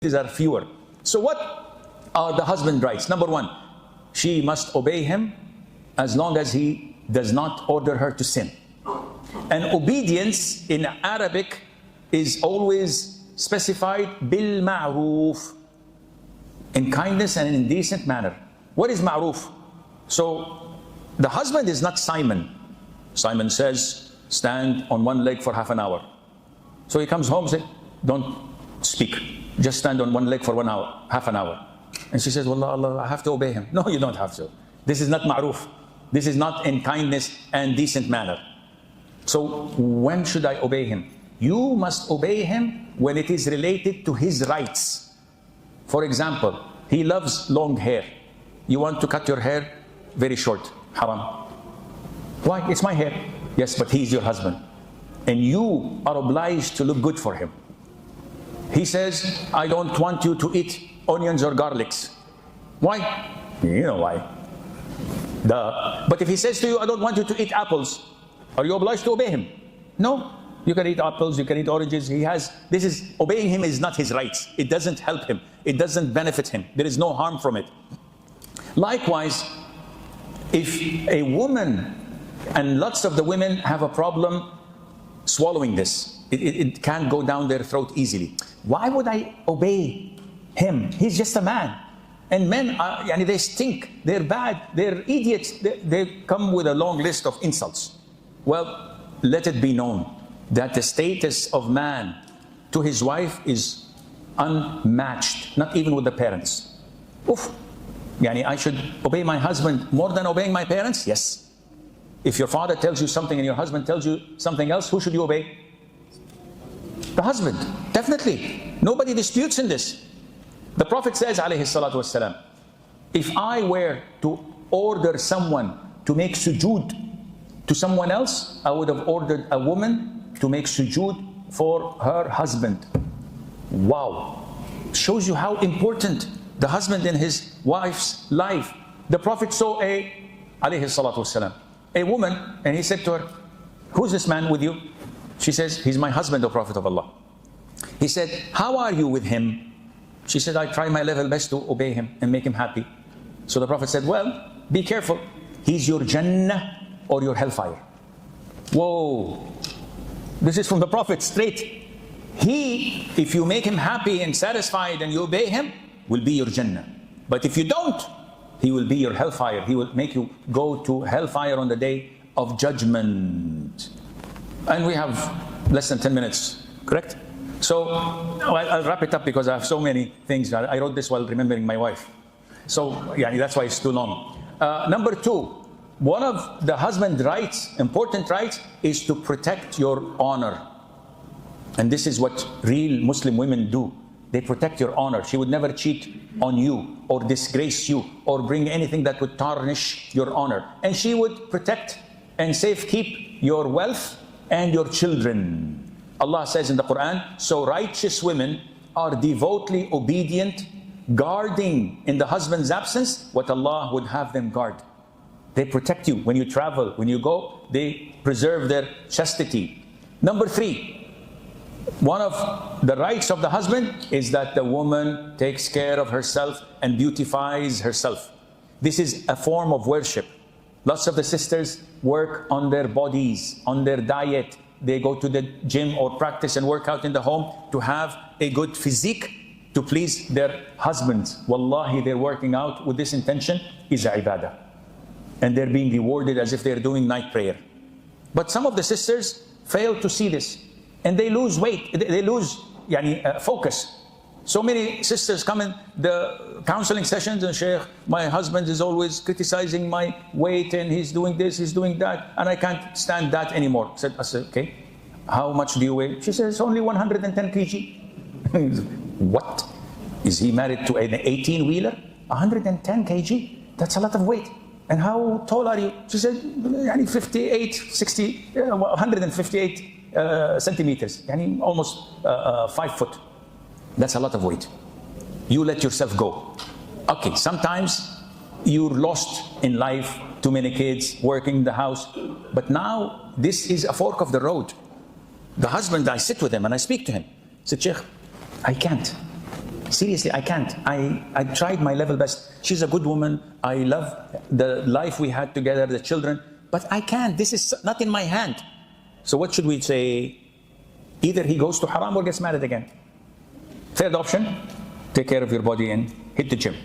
These are fewer. So what are the husband rights? Number one, she must obey him as long as he does not order her to sin. And obedience in Arabic is always specified bil ma'roof, in kindness and in a decent manner. What is ma'roof? So the husband is not Simon. Simon says, stand on one leg for half an hour. So he comes home and says, don't speak. Just stand on one leg for 1 hour, half an hour. And she says, Wallah, Allah, I have to obey him. No, you don't have to. This is not ma'roof. This is not in kindness and decent manner. So when should I obey him? You must obey him when it is related to his rights. For example, he loves long hair. You want to cut your hair very short. Haram. Why? It's my hair. Yes, but he's your husband. And you are obliged to look good for him. He says, I don't want you to eat onions or garlics. Why? You know why. But if he says to you, I don't want you to eat apples, are you obliged to obey him? No. You can eat apples, you can eat oranges. Obeying him is not his rights. It doesn't help him. It doesn't benefit him. There is no harm from it. Likewise, if a woman, and lots of the women have a problem swallowing this. It can't go down their throat easily. Why would I obey him? He's just a man. And men, they stink. They're bad. They're idiots. They come with a long list of insults. Well, let it be known that the status of man to his wife is unmatched, not even with the parents. Oof. I should obey my husband more than obeying my parents? Yes. If your father tells you something and your husband tells you something else, who should you obey? The husband, definitely. Nobody disputes in this. The Prophet says, alayhi salatu wassalam, if I were to order someone to make sujood to someone else, I would have ordered a woman to make sujood for her husband. Wow. Shows you how important the husband in his wife's life. The Prophet saw alayhi salatu wassalam, a woman, and he said to her, who's this man with you? She says, he's my husband, O Prophet of Allah. He said, how are you with him? She said, I try my level best to obey him and make him happy. So the Prophet said, well, be careful. He's your Jannah or your hellfire. Whoa. This is from the Prophet straight. He, if you make him happy and satisfied and you obey him, will be your Jannah. But if you don't, he will be your hellfire. He will make you go to hellfire on the day of judgment. And we have less than 10 minutes, correct? So I'll wrap it up because I have so many things. I wrote this while remembering my wife. So that's why it's too long. Number two, one of the husband's rights, important rights, is to protect your honor. And this is what real Muslim women do. They protect your honor. She would never cheat on you or disgrace you or bring anything that would tarnish your honor. And she would protect and safekeep your wealth and your children. Allah says in the Quran, so righteous women are devotedly obedient, guarding in the husband's absence what Allah would have them guard. They protect you when you travel, when you go, they preserve their chastity. Number three, one of the rights of the husband is that the woman takes care of herself and beautifies herself. This is a form of worship. Lots of the sisters work on their bodies, on their diet. They go to the gym or practice and work out in the home to have a good physique to please their husbands. Wallahi, they're working out with this intention is ibadah. And they're being rewarded as if they're doing night prayer. But some of the sisters fail to see this. And they lose weight, they lose focus. So many sisters come in the counseling sessions and Sheikh, my husband is always criticizing my weight and he's doing this, he's doing that, and I can't stand that anymore. I said, okay, how much do you weigh? She says, only 110 kg. What? Is he married to an 18-wheeler? 110 kg? That's a lot of weight. And how tall are you? She said, 158 centimeters, almost 5 foot. That's a lot of weight. You let yourself go. Okay, sometimes you're lost in life, too many kids, working in the house. But now, this is a fork of the road. The husband, I sit with him and I speak to him. I said, Sheikh, I can't. seriously, I can't. I tried my level best. She's a good woman. I love the life we had together, the children, but I can't. This is not in my hand. So what should we say? Either he goes to haram or gets married again. Third option, take care of your body and hit the gym.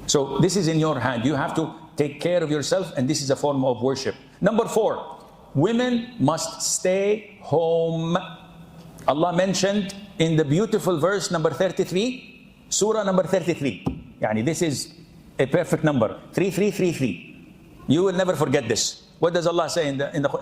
So this is in your hand. You have to take care of yourself, and this is a form of worship. Number 4, women must stay home. Allah mentioned in the beautiful verse number 33, surah number 33. Yani this is a perfect number, 3333. You will never forget this. What does Allah say in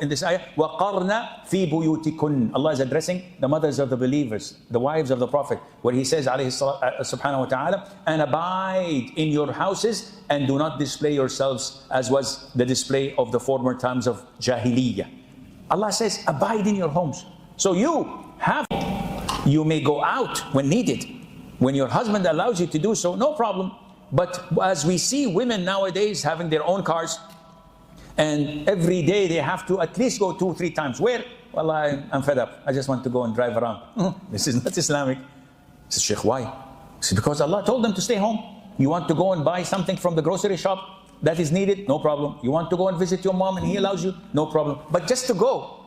this ayah? وَقَرْنَ فِي بُيُوتِكُنْ. Allah is addressing the mothers of the believers, the wives of the Prophet, where He says, subhanahu wa ta'ala, and abide in your houses and do not display yourselves as was the display of the former times of Jahiliyyah. Allah says, abide in your homes. So you may go out when needed. When your husband allows you to do so, no problem. But as we see women nowadays having their own cars, and every day they have to at least go 2-3 times. Where? Well, I'm fed up. I just want to go and drive around. This is not Islamic. I said, Sheikh, why? It's because Allah told them to stay home. You want to go and buy something from the grocery shop that is needed? No problem. You want to go and visit your mom and He allows you? No problem. But just to go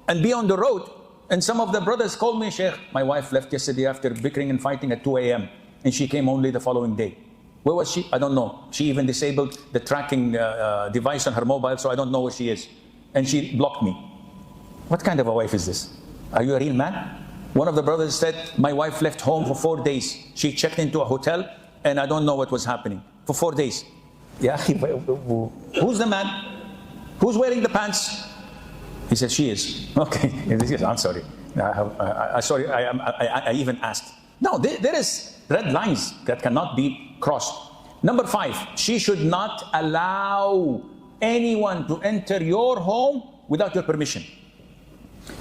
and be on the road. And some of the brothers called me, Sheikh, my wife left yesterday after bickering and fighting at 2 a.m. and she came only the following day. Where was she? I don't know. She even disabled the tracking device on her mobile, so I don't know where she is. And she blocked me. What kind of a wife is this? Are you a real man? One of the brothers said, my wife left home for 4 days. She checked into a hotel and I don't know what was happening. For 4 days. Yeah, who's the man? Who's wearing the pants? He said, she is. Okay, I'm sorry. I even asked. No, there is red lines that cannot be crossed. Number 5, she should not allow anyone to enter your home without your permission.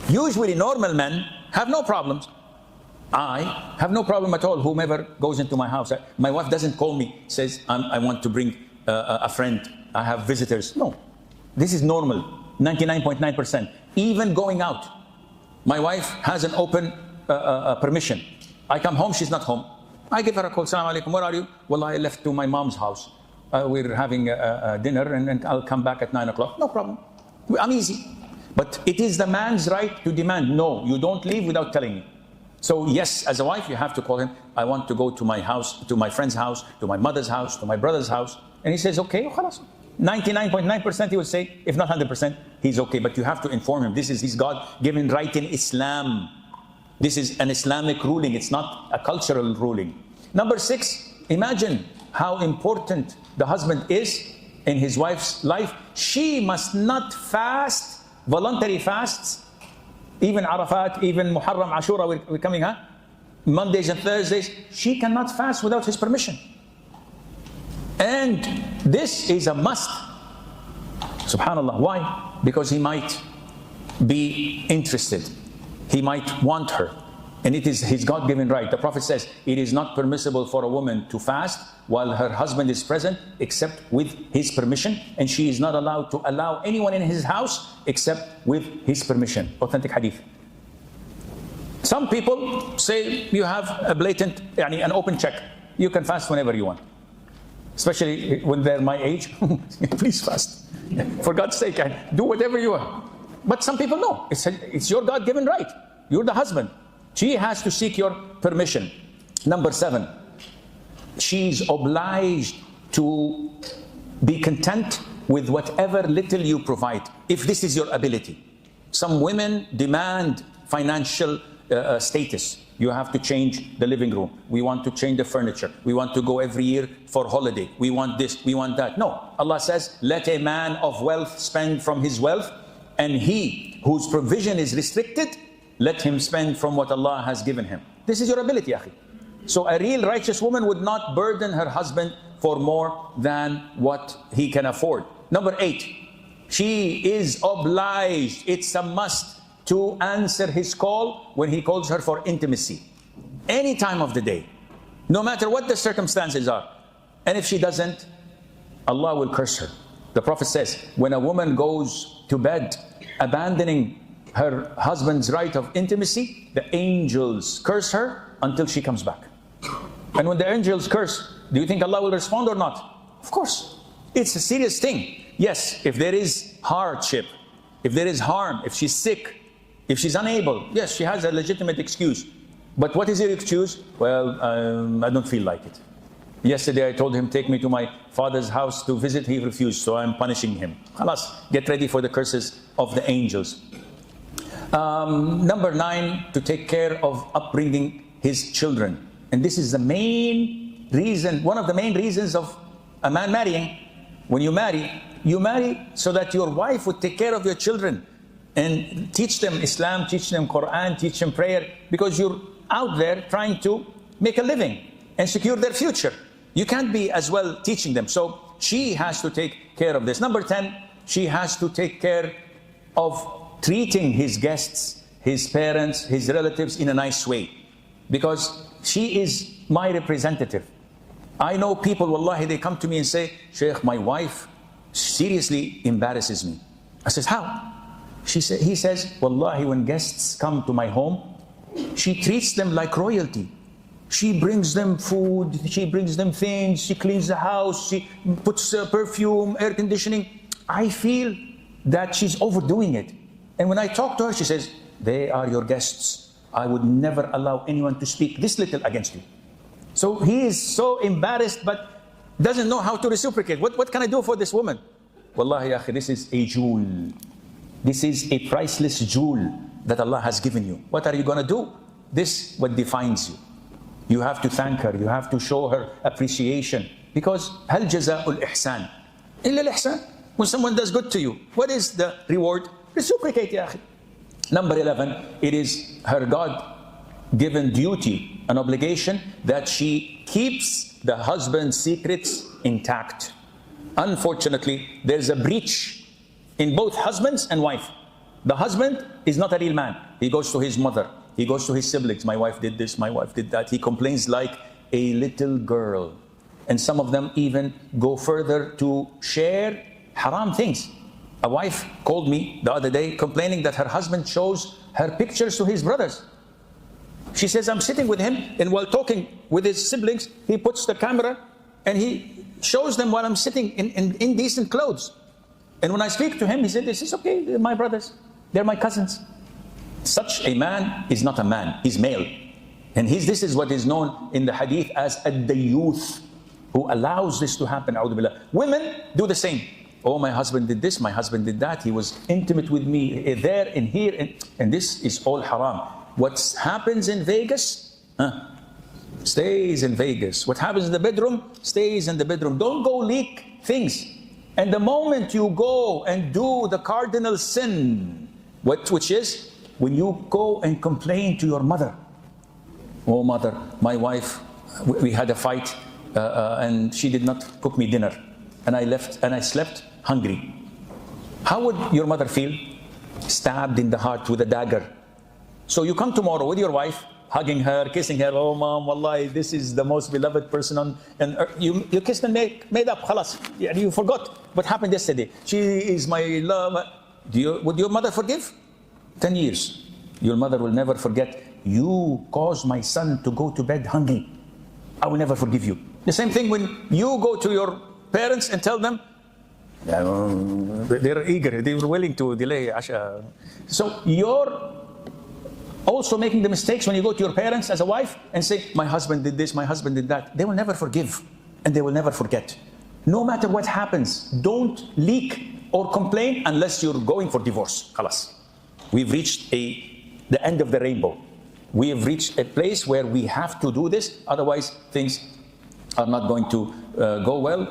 Usually normal men have no problems. I have no problem at all. Whomever goes into my house, my wife doesn't call me, says, I want to bring a friend, I have visitors. No, this is normal, 99.9%. Even going out, my wife has an open permission. I come home, she's not home. I give her a call, Assalamu alaikum, where are you? Well, I left to my mom's house. We're having dinner and I'll come back at 9 o'clock. No problem. I'm easy. But it is the man's right to demand, no, you don't leave without telling me. So yes, as a wife, you have to call him. I want to go to my house, to my friend's house, to my mother's house, to my brother's house. And he says, okay, 99.9% he will say, if not 100%, he's okay. But you have to inform him. This is his God-given right in Islam. This is an Islamic ruling. It's not a cultural ruling. Number 6, imagine how important the husband is in his wife's life. She must not fast, voluntary fasts, even Arafat, even Muharram, Ashura, we're coming, Mondays and Thursdays. She cannot fast without his permission. And this is a must. Subhanallah. Why? Because he might be interested. He might want her. And it is his God-given right. The Prophet says, it is not permissible for a woman to fast while her husband is present except with his permission. And she is not allowed to allow anyone in his house except with his permission. Authentic hadith. Some people say you have a blatant, an open check. You can fast whenever you want. Especially when they're my age. Please fast. For God's sake, do whatever you want. But some people know. It's your God-given right. You're the husband. She has to seek your permission. Number 7, she's obliged to be content with whatever little you provide, if this is your ability. Some women demand financial status. You have to change the living room. We want to change the furniture. We want to go every year for holiday. We want this, we want that. No, Allah says, let a man of wealth spend from his wealth, and he whose provision is restricted, let him spend from what Allah has given him. This is your ability, akhi. So a real righteous woman would not burden her husband for more than what he can afford. Number 8, she is obliged, it's a must, to answer his call when he calls her for intimacy. Any time of the day, no matter what the circumstances are. And if she doesn't, Allah will curse her. The Prophet says, when a woman goes to bed abandoning her husband's right of intimacy, the angels curse her until she comes back. And when the angels curse, do you think Allah will respond or not? Of course. It's a serious thing. Yes, if there is hardship, if there is harm, if she's sick, if she's unable, yes, she has a legitimate excuse. But what is your excuse? Well, I don't feel like it. Yesterday I told him, take me to my father's house to visit. He refused, so I'm punishing him. Khalas, get ready for the curses of the angels. Number 9, to take care of upbringing his children. And this is the main reason, one of the main reasons of a man marrying. When you marry so that your wife would take care of your children and teach them Islam, teach them Qur'an, teach them prayer, because you're out there trying to make a living and secure their future. You can't be as well teaching them. So she has to take care of this. Number 10, she has to take care of treating his guests, his parents, his relatives in a nice way, because she is my representative. I know people, wallahi, they come to me and say, Sheikh, my wife seriously embarrasses me. I says, how? He says, wallahi, when guests come to my home, she treats them like royalty. She brings them food, she brings them things, she cleans the house, she puts perfume, air conditioning. I feel that she's overdoing it. And when I talk to her, she says, they are your guests. I would never allow anyone to speak this little against you. So he is so embarrassed, but doesn't know how to reciprocate. What can I do for this woman? Wallahi, ya akhi, this is a jewel. This is a priceless jewel that Allah has given you. What are you going to do? This what defines you. You have to thank her. You have to show her appreciation. Because hal jaza'ul ihsan illa al-ihsan. When someone does good to you, what is the reward? Reciprocate, ya akhi. Number 11, it is her God-given duty, an obligation, that she keeps the husband's secrets intact. Unfortunately, there's a breach in both husbands and wife. The husband is not a real man. He goes to his mother. He goes to his siblings. My wife did this, my wife did that. He complains like a little girl. And some of them even go further to share haram things. A wife called me the other day complaining that her husband shows her pictures to his brothers. She says, I'm sitting with him, and while talking with his siblings, he puts the camera and he shows them while I'm sitting in indecent clothes. And when I speak to him, he said, this is okay, they're my brothers, they're my cousins. Such a man is not a man, he's male. And this is what is known in the hadith as ad-dayyuth, who allows this to happen. Women do the same. Oh, my husband did this, my husband did that, he was intimate with me there and here, and this is all haram. What happens in Vegas, stays in Vegas. What happens in the bedroom, stays in the bedroom. Don't go leak things. And the moment you go and do the cardinal sin, which is when you go and complain to your mother. Oh, mother, my wife, we had a fight and she did not cook me dinner. And I left and I slept hungry. How would your mother feel? Stabbed in the heart with a dagger. So you come tomorrow with your wife, hugging her, kissing her. Oh, mom, wallahi, this is the most beloved person on earth. You kissed and made up, khalas. You forgot what happened yesterday. She is my love. Would your mother forgive? 10 years. Your mother will never forget. You caused my son to go to bed hungry. I will never forgive you. The same thing when you go to your parents and tell them, they're eager, they're willing to delay Asha. So you're also making the mistakes when you go to your parents as a wife and say, my husband did this, my husband did that. They will never forgive and they will never forget. No matter what happens, don't leak or complain unless you're going for divorce. Khalas. We've reached the end of the rainbow. We have reached a place where we have to do this, otherwise things are not going to go well.